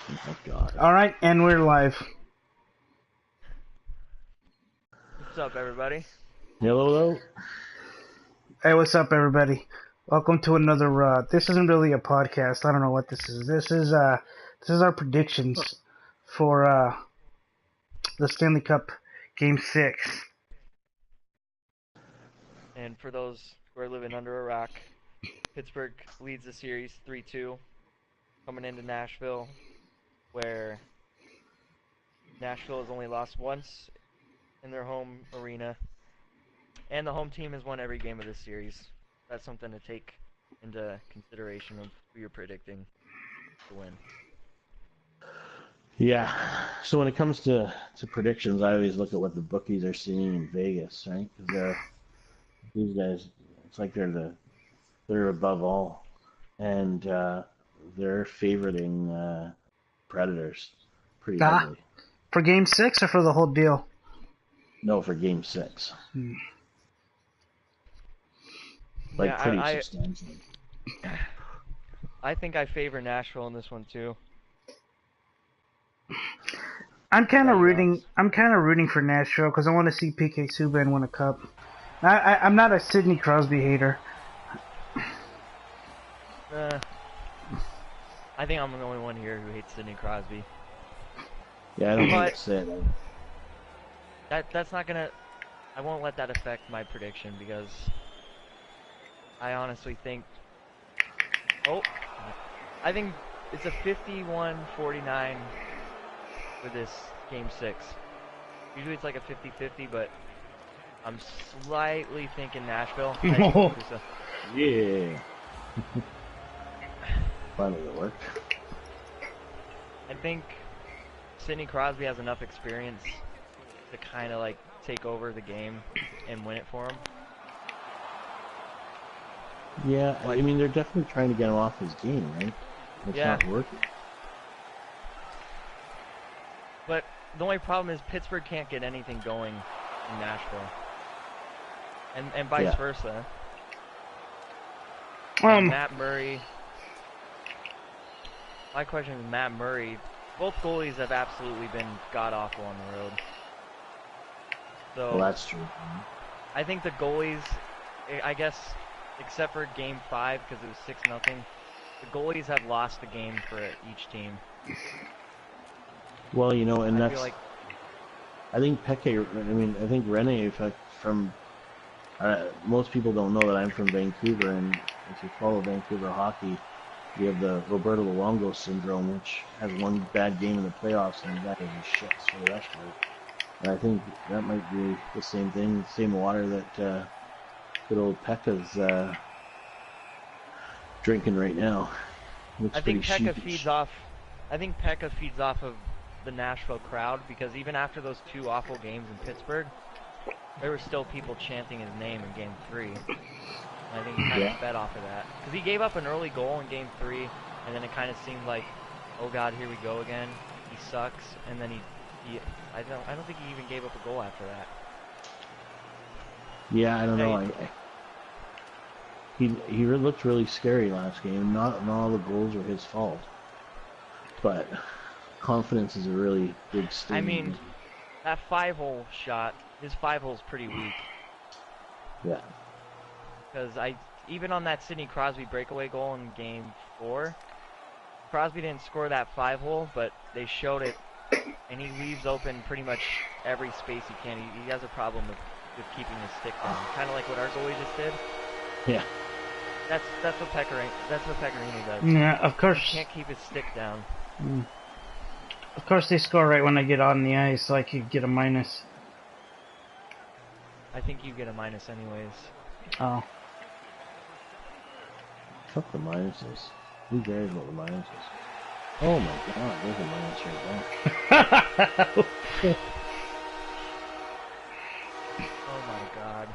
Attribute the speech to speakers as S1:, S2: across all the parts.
S1: Oh God.
S2: All right, and we're live.
S3: What's up, everybody?
S1: Hello, hello.
S2: Hey, what's up, everybody? Welcome to another. This isn't really a podcast. I don't know what this is. This is our predictions for the Stanley Cup Game 6.
S3: And for those who are living under a rock, Pittsburgh leads the series 3-2, coming into Nashville, where Nashville has only lost once in their home arena, and the home team has won every game of this series. That's something to take into consideration of who you're predicting to win.
S1: Yeah. So when it comes to predictions, I always look at what the bookies are seeing in Vegas, right? Because these guys, it's like they're above all, and they're favoriting Predators pretty
S2: Ah,
S1: heavily.
S2: for Game 6 or for the whole deal?
S1: No, for Game 6,
S2: Hmm.
S1: like
S3: Yeah,
S1: pretty substantially.
S3: I think I favor Nashville in this one too.
S2: I'm
S3: What
S2: kind
S3: about
S2: of
S3: you,
S2: rooting.
S3: Alex?
S2: I'm kind of rooting for Nashville because I want to see PK Subban win a cup. I'm not a Sidney Crosby hater.
S3: Uh, I think I'm the only one here who hates Sidney Crosby.
S1: Yeah, I don't hate
S3: But
S1: to say it.
S3: that's not gonna. I won't let that affect my prediction because I honestly think. Oh, I think it's a 51-49 for this game 6. Usually it's like a 50-50, but I'm slightly thinking Nashville. Nice one, Kusa.
S1: Yeah. Finally, it worked.
S3: I think Sidney Crosby has enough experience to kind of like take over the game and win it for him.
S1: Yeah, I
S3: Like,
S1: mean, they're definitely trying to get him off his game, right? It's
S3: yeah,
S1: not working.
S3: but the only problem is Pittsburgh can't get anything going in Nashville, and vice
S1: Yeah.
S3: versa. And
S2: Um,
S3: Matt Murray. My question is Matt Murray. Both goalies have absolutely been god awful on the road.
S1: Well,
S3: So
S1: that's true.
S3: I think the goalies, I guess, except for Game 5 because it was 6-0, the goalies have lost the game for each team.
S1: Well, and
S3: I feel
S1: that's.
S3: like,
S1: I think Peke. I mean, I think Rene. From most people don't know that I'm from Vancouver, and if you follow Vancouver hockey, we have the Roberto Luongo syndrome, which has one bad game in the playoffs and that is shits for the rest of it. And I think that might be the same thing, same water that good old Pekka's drinking right now. Looks
S3: I
S1: pretty
S3: think Pekka
S1: sheepish.
S3: feeds off. I think Pekka feeds off of the Nashville crowd because even after those 2 awful games in Pittsburgh, there were still people chanting his name in Game 3. And I think he kind of
S1: Yeah.
S3: fed off of that because he gave up an early goal in Game 3, and then it kind of seemed like, oh God, here we go again. He sucks, and then he I don't think he even gave up a goal after that.
S1: Yeah, I don't know.
S3: Hey,
S1: He looked really scary last game. Not all the goals were his fault, but confidence is a really big
S3: I
S1: stain.
S3: mean, that 5-hole shot, his 5-hole's pretty weak
S1: Yeah,
S3: because even on that Sidney Crosby breakaway goal in Game 4, Crosby didn't score that 5-hole, but they showed it, and he leaves open pretty much every space he can. He has a problem with keeping his stick down, kind of like what our goalie just did.
S1: yeah,
S3: That's what Peccarini does.
S2: yeah,
S3: He can't keep his stick down.
S2: of course they score right when I get on the ice, so I could get a minus.
S3: I think you get a minus anyways.
S2: Oh,
S1: fuck the minuses. Who cares what the minus is? Oh my god, there's a minus right
S3: Oh my God.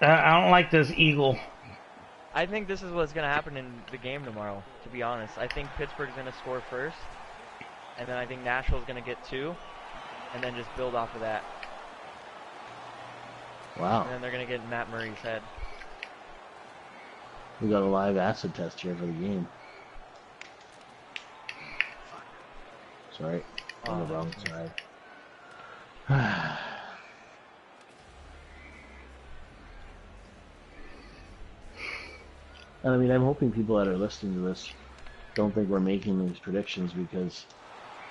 S2: I don't like this eagle.
S3: I think this is what's going to happen in the game tomorrow, to be honest. I think Pittsburgh's going to score first, and then I think Nashville's going to get 2, and then just build off of that.
S1: there. Wow,
S3: And then they're going to get in Matt Murray's head.
S1: we got a live acid test here for the game. Sorry, on the wrong side. And I mean, I'm hoping people that are listening to this don't think we're making these predictions because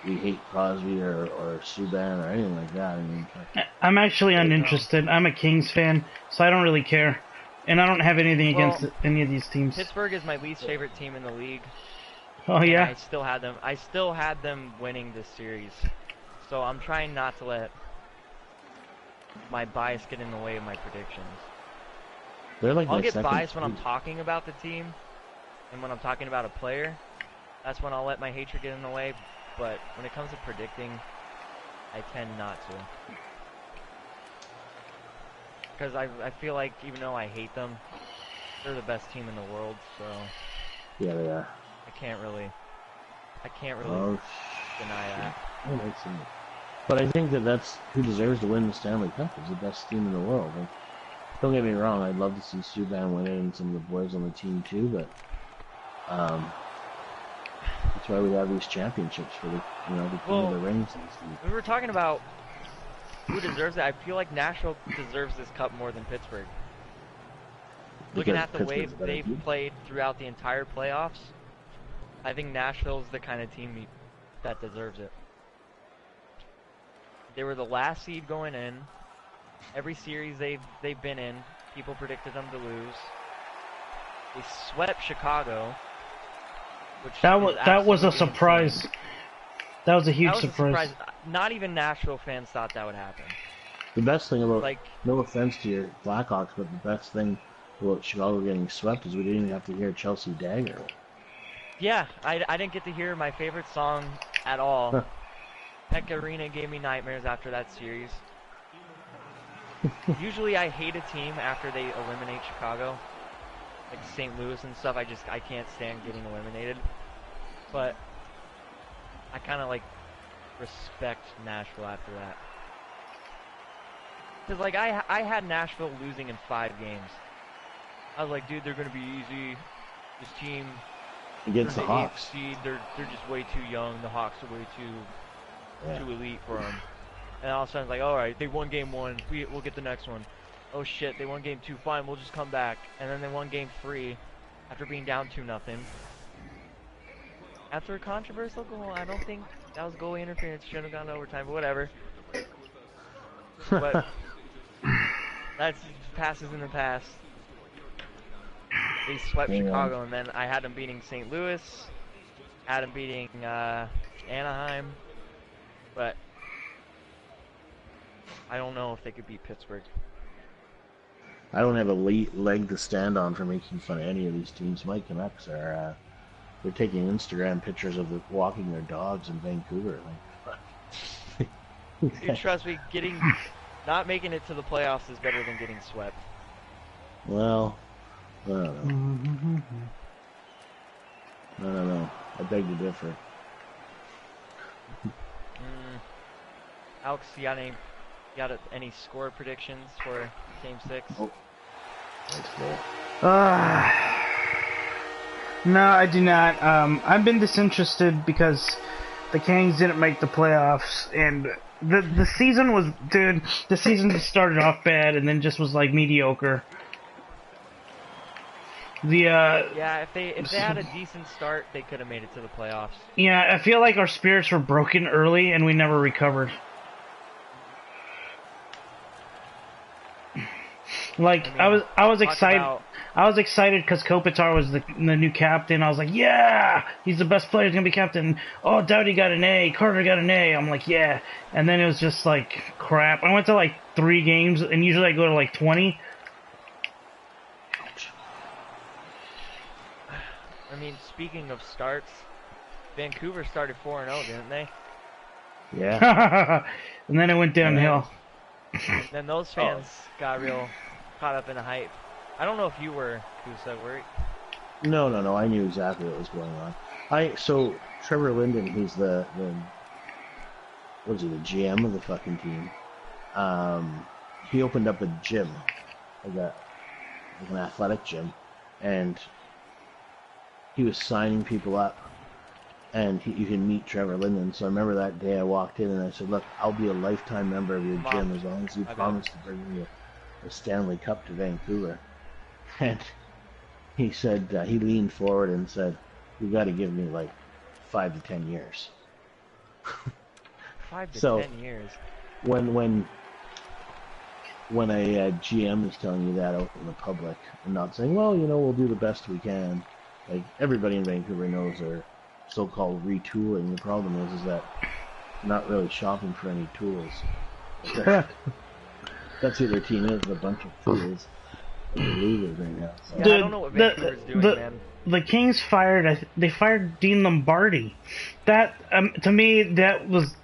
S1: we hate Crosby or Subban or anything like that. I mean,
S2: I'm actually uninterested. I'm a Kings fan, so I don't really care. And I don't have anything against any of these teams.
S3: Pittsburgh is my least favorite team in the league.
S2: Oh yeah.
S3: I still had them winning this series. So I'm trying not to let my bias get in the way of my predictions.
S1: They're like
S3: I'll get biased when I'm talking about the team and when I'm talking about a player. That's when I'll let my hatred get in the way. But when it comes to predicting, I tend not to. Because I feel like even though I hate them, they're the best team in the world, so...
S1: Yeah, they are.
S3: I can't really deny that.
S1: But I think that's who deserves to win the Stanley Cup is the best team in the world. Like, don't get me wrong, I'd love to see Subban win it and some of the boys on the team too, but that's why we have these championships for the the team of the rings.
S3: We were talking about who deserves it. I feel like Nashville deserves this cup more than Pittsburgh. Looking at the way they've played throughout the entire playoffs, I think Nashville's the kind of team that deserves it. They were the last seed going in. Every series they've been in, people predicted them to lose. They swept Chicago. Which
S2: that was a surprise.
S3: Insane.
S2: That was a huge surprise.
S3: Not even Nashville fans thought that would happen.
S1: The best thing about, no offense to your Blackhawks, but the best thing about Chicago getting swept is we didn't even have to hear Chelsea Dagger.
S3: Yeah, I didn't get to hear my favorite song at all. Pekka Arena gave me nightmares after that series. Usually I hate a team after they eliminate Chicago. Like St. Louis and stuff, I can't stand getting eliminated. But I kind of respect Nashville after that. Because I had Nashville losing in 5 games. I was like, dude, they're going to be easy. This team
S1: against the Hawks.
S3: Seed, they're just way too young. The Hawks are way too elite for them. And all of a sudden, it's like, all right, they won game 1. We'll get the next one. Oh shit, they won game 2. Fine, we'll just come back. And then they won game 3 after being down 2-0. After a controversial goal, I don't think that was goalie interference. Shouldn't have gone to overtime, but whatever. But that's passes in the past. They swept Chicago, and then I had them beating St. Louis, had them beating Anaheim, but I don't know if they could beat Pittsburgh.
S1: I don't have a leg to stand on for making fun of any of these teams. My Canucks are they're taking Instagram pictures of walking their dogs in Vancouver.
S3: Dude, trust me, not making it to the playoffs is better than getting swept.
S1: Well, I don't know. I beg to differ.
S3: Alex, you got any score predictions for Game 6?
S1: Oh.
S2: No, I do not. I've been disinterested because the Kings didn't make the playoffs, and the season was, dude, the season just started off bad and then just was mediocre.
S3: Yeah, if they had a decent start, they could have made it to the playoffs.
S2: Yeah, I feel like our spirits were broken early and we never recovered. I was excited. I was excited because Kopitar was the new captain. I was like, yeah, he's the best player. He's gonna be captain. Oh, Doughty got an A. Carter got an A. I'm like, yeah. And then it was just crap. I went to 3 games, and usually I go to 20.
S3: I mean, speaking of starts, Vancouver started 4-0, didn't they?
S1: Yeah.
S2: And then it went downhill.
S3: Then those fans got real caught up in the hype. I don't know if you were, Kusa, were you?
S1: No. I knew exactly what was going on. So Trevor Linden, who's the GM of the fucking team, he opened up a gym, an athletic gym, and he was signing people up and you can meet Trevor Linden. So I remember that day I walked in and I said, "Look, I'll be a lifetime member of your gym as long as you promise to bring me a Stanley Cup to Vancouver." And he said, he leaned forward and said, "You got to give me like 5 to 10 years."
S3: 5 to
S1: So
S3: 10 years.
S1: when a GM is telling you that out in the public and not saying, "Well, we'll do the best we can," like everybody in Vancouver knows they're so-called retooling. The problem is that they're not really shopping for any tools. That's who their team is, a bunch of fools. They're losers right now. So.
S3: Yeah, I don't know what Vancouver's doing, man.
S2: The Kings fired Dean Lombardi. That to me that was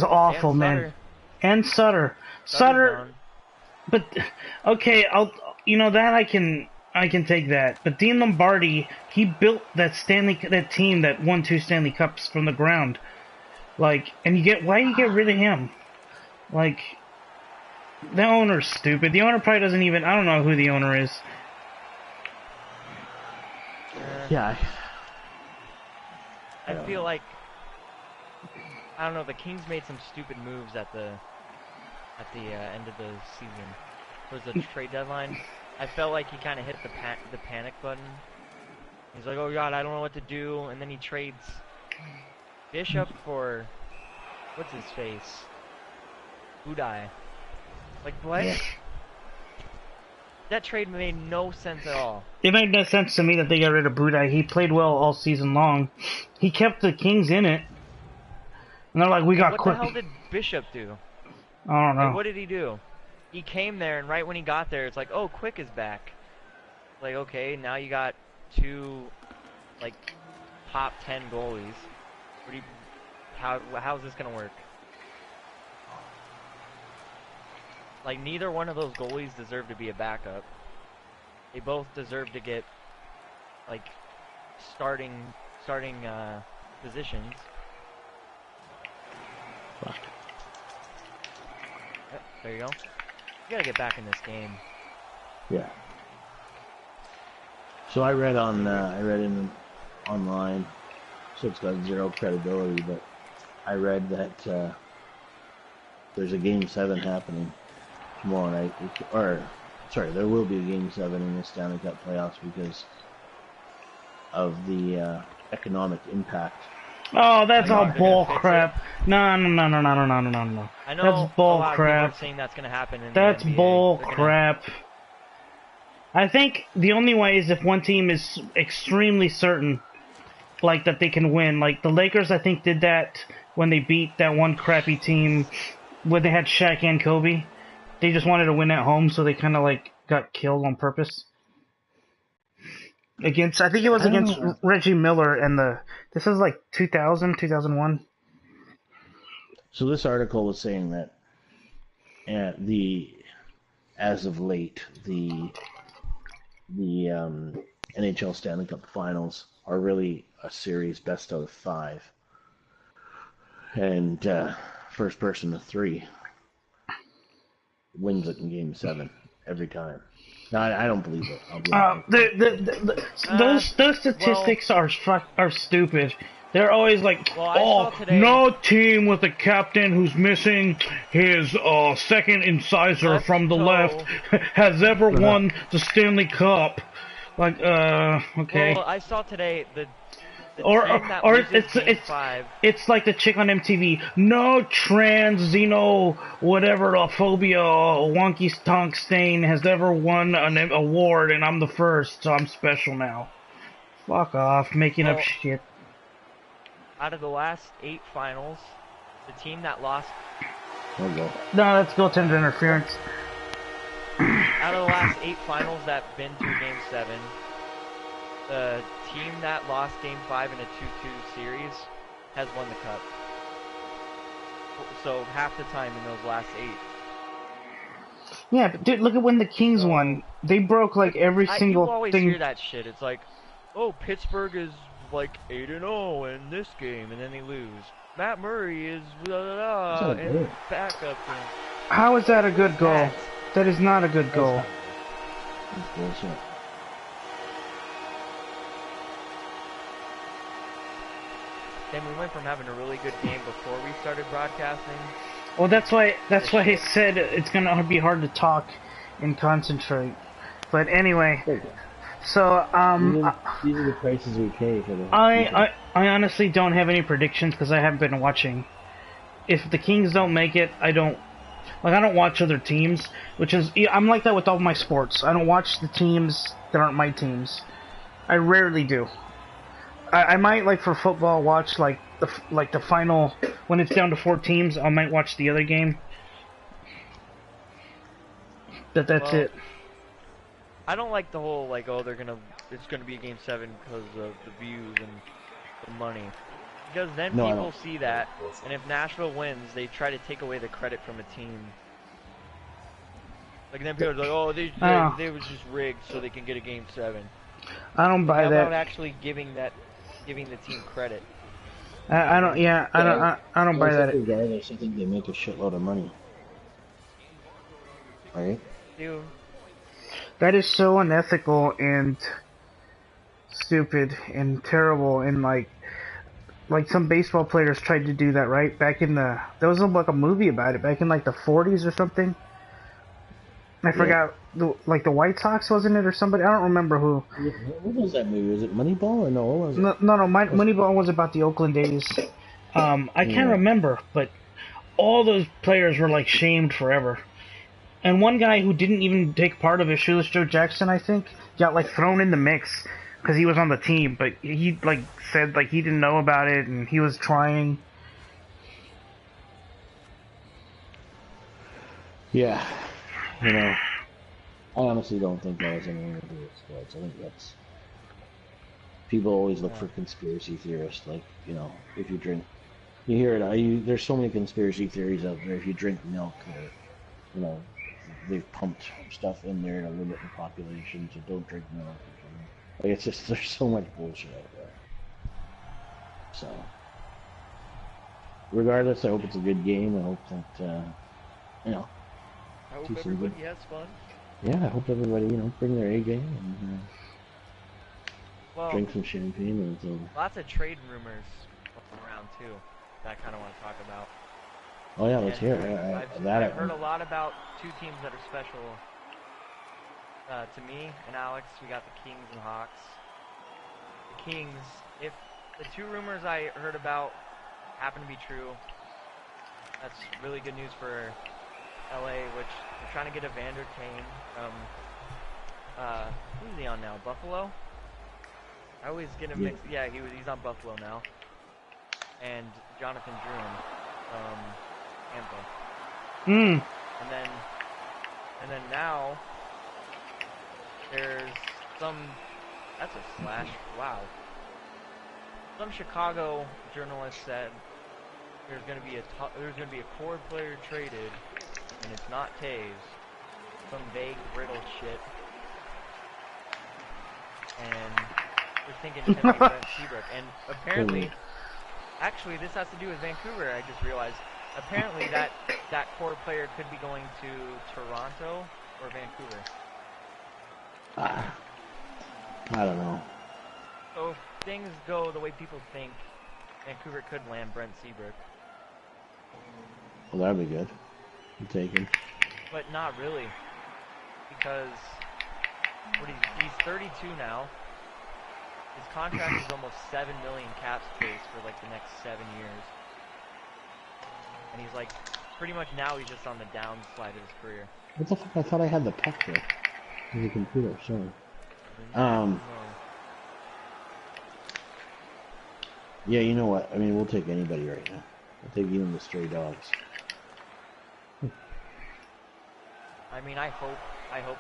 S2: awful, man. And Sutter. But okay, I can take that. But Dean Lombardi, he built that team that won 2 Stanley Cups from the ground. Like, and why do you get rid of him? Like, the owner's stupid. The owner probably doesn't even, I don't know who the owner is.
S1: Yeah.
S3: I feel like, I don't know, the Kings made some stupid moves at the end of the season. It was a trade deadline. I felt like he kind of hit the panic button. He's like, "Oh God, I don't know what to do," and then he trades Bishop for what's his face, Budai. Like what? Yeah. That trade made no sense at all.
S2: It made no sense to me that they got rid of Budai. He played well all season long. He kept the Kings in it. And they're like, we got Quick.
S3: What the hell did Bishop do?
S2: I don't know.
S3: Like, what did he do? He came there, and right when he got there, it's like, oh, Quick is back. Like, okay, now you got 2, like, top 10 goalies. How's this gonna work? Like, neither one of those goalies deserve to be a backup. They both deserve to get, like, starting positions.
S1: Fuck.
S3: Yep, there you go. You gotta get back in this game.
S1: Yeah. So I read online, so it's got 0 credibility, but I read that there's a Game 7 happening tomorrow night, there will be a Game 7 in the Stanley Cup playoffs because of the economic impact.
S2: Oh, that's all bull crap. No.
S3: I know
S2: that's bull crap.
S3: Are saying that's gonna happen.
S2: That's bull crap. I think the only way is if one team is extremely certain, like that they can win. Like the Lakers, I think did that when they beat that one crappy team when they had Shaq and Kobe. They just wanted to win at home, so they kind of like got killed on purpose. I think it was against Reggie Miller and this is like 2001.
S1: So this article was saying that as of late, the NHL Stanley Cup Finals are really a series best out of 5, and first person to 3 wins it in Game 7 every time. No, I don't believe it.
S2: Those statistics are stupid. They're always like, no team with a captain who's missing his second incisor from the left has ever won the Stanley Cup. Like, okay.
S3: Well, I saw today
S2: it's like the chick on MTV. No trans xeno whatever phobia wonky stonk stain has ever won an award, and I'm the first, so I'm special now. Fuck off, making up shit.
S3: Out of the last 8 finals, the team that lost.
S1: Oh, no.
S2: No, that's goaltender interference.
S3: Out of the last 8 finals that've been to Game 7. The team that lost Game 5 in a 2-2 series has won the cup. So half the time in those last 8.
S2: Yeah, but dude, look at when the Kings won. They broke like every single
S3: you always
S2: thing.
S3: Hear that shit. It's like, oh, Pittsburgh is like 8-0 in this game, and then they lose. Matt Murray is in backup.
S2: How is that a good goal? That is not a good goal.
S1: That's bullshit.
S3: and we went from having a really good game before we started broadcasting.
S2: Well, that's why I said it's gonna be hard to talk and concentrate. But anyway, so
S1: these are the prices we pay for the.
S2: I honestly don't have any predictions because I haven't been watching. If the Kings don't make it, I don't watch other teams, which is I'm like that with all my sports. I don't watch the teams that aren't my teams. I rarely do. I might, like, for football, watch like the final when it's down to 4 teams. I might watch the other game. That's it.
S3: I don't like the whole like, oh, it's gonna be a game 7 because of the views and the money. Because then people see that, and if Nashville wins, they try to take away the credit from a team. Like, then people are like, oh, they was just rigged so they can get a game 7.
S2: I don't buy that.
S3: How about actually giving the team credit?
S2: I don't buy that.
S1: Regardless, I think they make a shitload of money. Right?
S3: Dude.
S2: That is so unethical and stupid and terrible, and like some baseball players tried to do that, right? Back in there was like a movie about it back in like the 40s or something. I forgot, the White Sox, wasn't it, or somebody? I don't remember who.
S1: What was that movie? Was it Moneyball or no? What was it?
S2: No. Moneyball was about the Oakland A's. I can't remember, but all those players were like shamed forever. And one guy who didn't even take part of it, Shoeless Joe Jackson, I think, got like thrown in the mix because he was on the team, but he like said like he didn't know about it and he was trying.
S1: Yeah. You know, I honestly don't think that has anything to do with sports. I think that's... People always look for conspiracy theorists, like, you know, if you drink... You hear it, there's so many conspiracy theories out there. If you drink milk, you know, they've pumped stuff in there to limit the population, so don't drink milk. Like, it's just, there's so much bullshit out there. So, regardless, I hope it's a good game. I hope that, you know,
S3: I hope everybody has fun.
S1: Yeah, I hope everybody, you know, bring their A game and drink some champagne and so.
S3: Lots of trade rumors going around too that I kind of want to talk about.
S1: Oh yeah, let's hear it.
S3: I've heard a lot about 2 teams that are special to me and Alex. We got the Kings and Hawks. The Kings, if the 2 rumors I heard about happen to be true, that's really good news for LA, which they're trying to get Evander Kane from, who's he on now? Buffalo? I always get him mixed. Yeah, he's on Buffalo now. And Jonathan Druin from Tampa. And then now there's that's a slash. Wow. Some Chicago journalist said there's going to be a core player traded, and it's not Taves. Some vague, brittle shit. And they're thinking it's going to be Brent Seabrook. And apparently, actually, this has to do with Vancouver, I just realized. Apparently, that core player could be going to Toronto or Vancouver.
S1: I don't know.
S3: So if things go the way people think, Vancouver could land Brent Seabrook.
S1: Well, that'd be good. I'm taking.
S3: But not really, because he's 32 now. His contract is almost $7 million cap space for like the next 7 years, and he's like pretty much now he's just on the downside of his career.
S1: What the fuck? I thought I had the puck there. There's a computer. Sorry. Yeah, you know what? I mean, we'll take anybody right now. I'll take even the stray dogs.
S3: I mean, I hope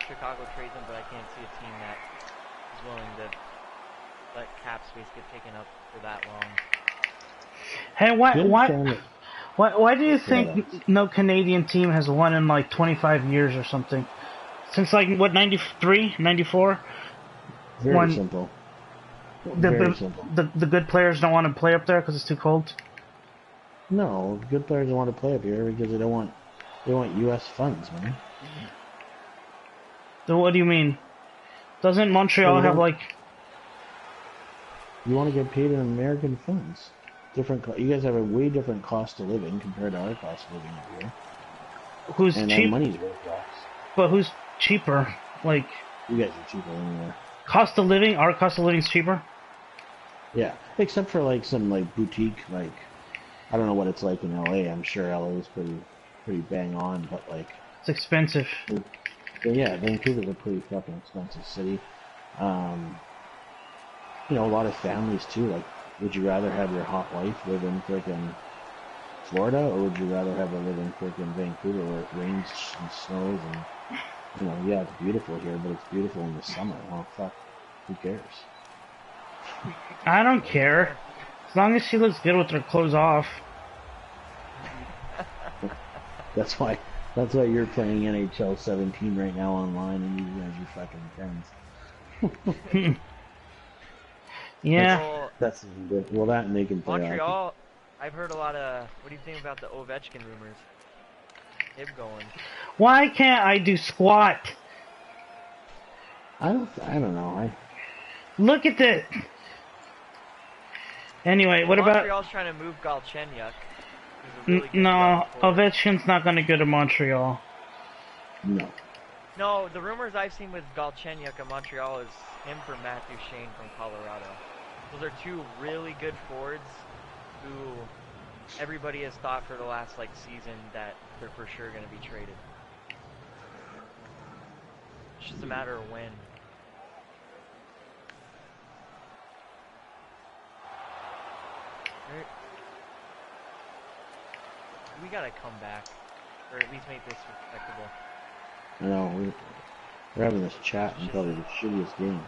S3: Chicago trades him, but I can't see a team that is willing to let cap space get taken up for that long.
S2: Hey, why do you think no Canadian team has won in like 25 years or something? Since like, what, 93, 94?
S1: Very simple. Very simple.
S2: The good players don't want to play up there because it's too cold?
S1: No, good players don't want to play up here because they want U.S. funds, man.
S2: So what do you mean? Doesn't Montreal have like...
S1: You want to get paid in American funds. You guys have a way different cost of living compared to our cost of living up here.
S2: Who's
S1: and
S2: cheap?
S1: our money's worth less.
S2: But who's cheaper? Like,
S1: You guys are cheaper anywhere.
S2: cost of living? Our cost of living is cheaper?
S1: Yeah, except for like some like boutique, like I don't know what it's like in LA. I'm sure LA is pretty bang on, but like
S2: It's expensive.
S1: yeah, Vancouver's a pretty fucking expensive city. You know, a lot of families too. Like, would you rather have your hot wife live in freaking Florida, or would you rather have her live in freaking Vancouver where it rains and snows and you know, yeah, it's beautiful here, but it's beautiful in the summer. Oh fuck, who cares?
S2: I don't care. As long as she looks good with her clothes off.
S1: That's why you're playing NHL 17 right now online, and you guys are fucking friends.
S2: Yeah.
S3: Well,
S1: That's good. Well, that and they can play hockey.
S3: Montreal, I've heard a lot of. What do you think about the Ovechkin rumors? Him going.
S2: Why can't I do squat?
S1: I don't know.
S2: Look at this. Anyway, what about...
S3: Montreal's trying to move Galchenyuk. Really
S2: no, Ovechkin's not going to go to Montreal.
S1: No.
S3: No, the rumors I've seen with Galchenyuk in Montreal is him for Matthew Shane from Colorado. Those are two really good forwards who everybody has thought for the last like season that they're for sure going to be traded. It's just a matter of when. We gotta come back, or at least make this respectable.
S1: I know. We're having this chat and probably the shittiest game.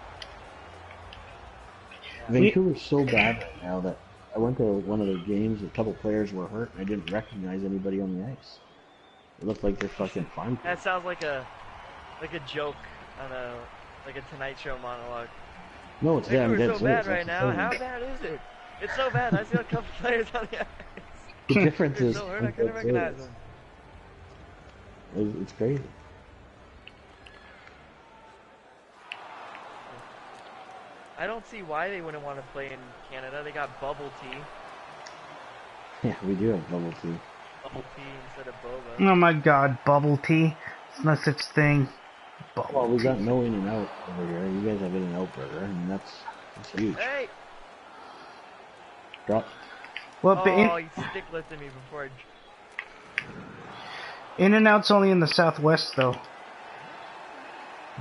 S1: Vancouver's so bad right now that I went to one of their games. A couple players were hurt, and I didn't recognize anybody on the ice. It looked like they're fucking fine.
S3: That sounds like a joke on a Tonight Show monologue.
S1: No, it's damn
S3: Vancouver's
S1: dead
S3: so bad
S1: serious.
S3: right now. How bad is it? It's so bad. I see a couple players on the ice.
S1: The difference
S3: They're
S1: is
S3: so hurt I couldn't recognize them.
S1: It's crazy.
S3: I don't see why they wouldn't want to play in Canada. They got bubble tea.
S1: Yeah, we do have bubble tea.
S3: Bubble tea instead of boba.
S2: Oh my god, bubble tea. It's no such thing. Bubble
S1: Well, we
S2: tea.
S1: got no In-N-Out over here. You guys have In-N-Out burger, and that's huge.
S3: Hey!
S1: Drop.
S2: Well,
S3: Oh, he stick lifted me before I...
S2: In-N-Out's only in the Southwest, though.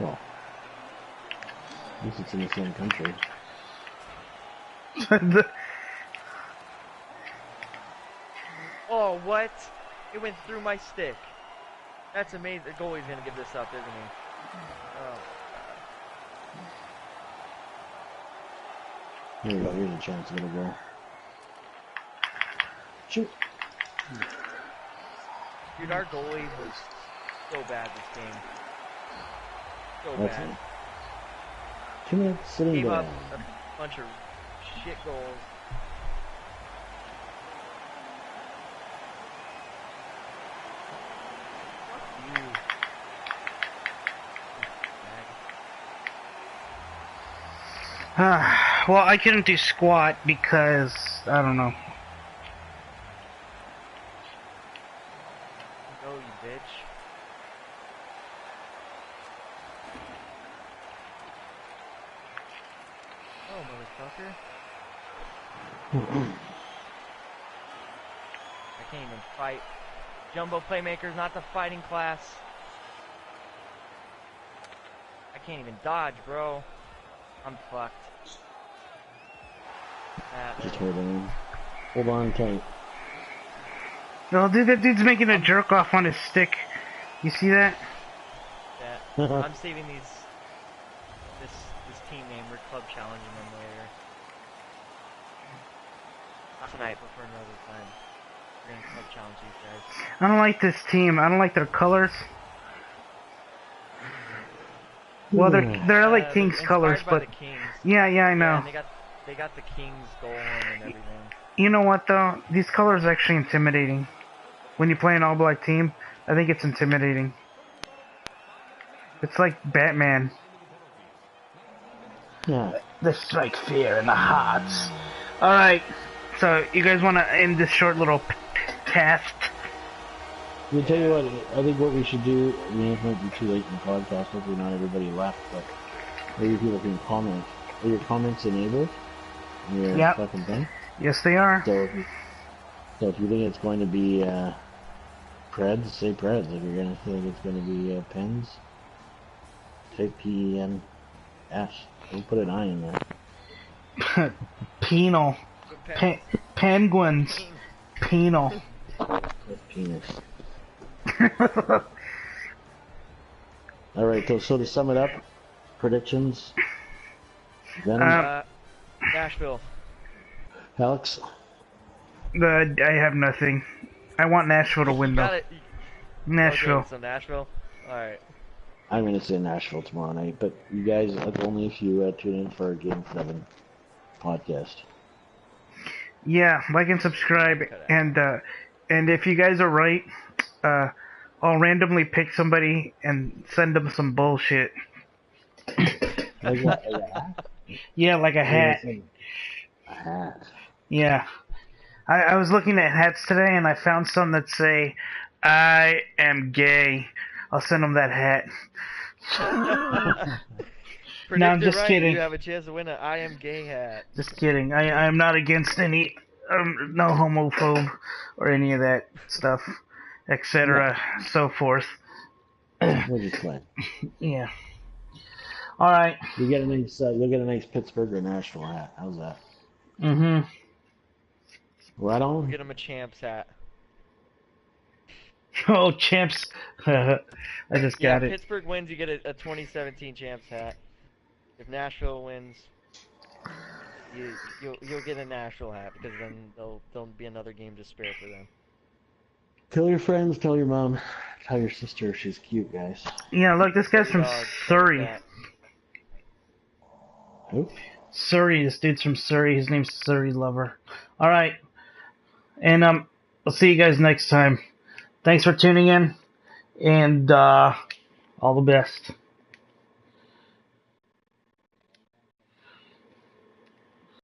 S1: Well, at least it's in the same country.
S3: Oh, what? It went through my stick. That's amazing. The goalie's gonna give this up, isn't he? Oh.
S1: Here we go. Here's a chance to get a goal. Shoot.
S3: Dude, our goalie was so bad this game. So
S1: That's
S3: bad.
S1: it. 2 minutes sitting
S3: Gave
S1: down.
S3: up a bunch of shit goals. Fuck you.
S2: Well, I couldn't do squat because, I don't know.
S3: Go, you bitch. Oh, motherfucker. I can't even fight. Jumbo playmaker's not the fighting class. I can't even dodge, bro. I'm fucked.
S1: Just hold on. Hold on tight.
S2: No, dude, that dude's making a jerk off on his stick. You see that?
S3: Yeah. I'm saving this team name. We're club challenging them later. Not tonight, but for another time. We're gonna club challenge these guys.
S2: I don't like this team. I don't like their colors. Well, they're like Kings
S3: Inspired
S2: colors,
S3: by
S2: but
S3: the Kings.
S2: yeah, I know.
S3: Yeah, and they got the Kings going and everything.
S2: You know what though? These colors are actually intimidating. When you play an all-black team, I think it's intimidating. It's like Batman.
S1: Yeah.
S2: They strike fear in the hearts. All right, So you guys want to end this short little cast?
S1: I'll tell you what, I think what we should do, I mean, it might be too late in the podcast, hopefully not everybody left, but maybe people can comment. Are your comments enabled? Your fucking thing?
S2: Yes, they are.
S1: So if you think it's going to be Preds, say Preds. If you're going to think it's going to be Pens, say P-E-N-S. Don't put an I in there.
S2: Penal. Penguins. Penal.
S1: That's penis. Alright, so to sum it up, predictions. Venom.
S3: Nashville.
S1: Alex.
S2: I have nothing. I want Nashville to win, though. Nashville.
S3: Okay, so Nashville? Alright.
S1: I'm going to say Nashville tomorrow night, but you guys, only if you tune in for our Game 7 podcast.
S2: Yeah, like and subscribe, and if you guys are right, I'll randomly pick somebody and send them some bullshit.
S1: Like what? Like a hat?
S2: Yeah, like a hat.
S1: A hat.
S2: Yeah. I was looking at hats today, and I found some that say, "I am gay." I'll send them that hat. No, I'm just kidding.
S3: You have a chance to win an I am gay hat.
S2: Just kidding. I'm not against any, no homophobe or any of that stuff, etc. So forth.
S1: We'll just play.
S2: Yeah. All right.
S1: You get a nice Pittsburgh or Nashville hat. How's that?
S2: Mm-hmm.
S1: Right on.
S3: We'll get him a Champs hat.
S2: Oh, Champs. I just got it.
S3: If Pittsburgh wins, you get a 2017 Champs hat. If Nashville wins, you'll get a Nashville hat, because then there'll be another game to spare for them.
S1: Tell your friends, tell your mom, tell your sister she's cute, guys.
S2: Yeah, look, this guy's from Surrey.
S1: Who?
S2: Surrey. This dude's from Surrey. His name's Surrey Lover. All right, and I'll see you guys next time. Thanks for tuning in, and all the best.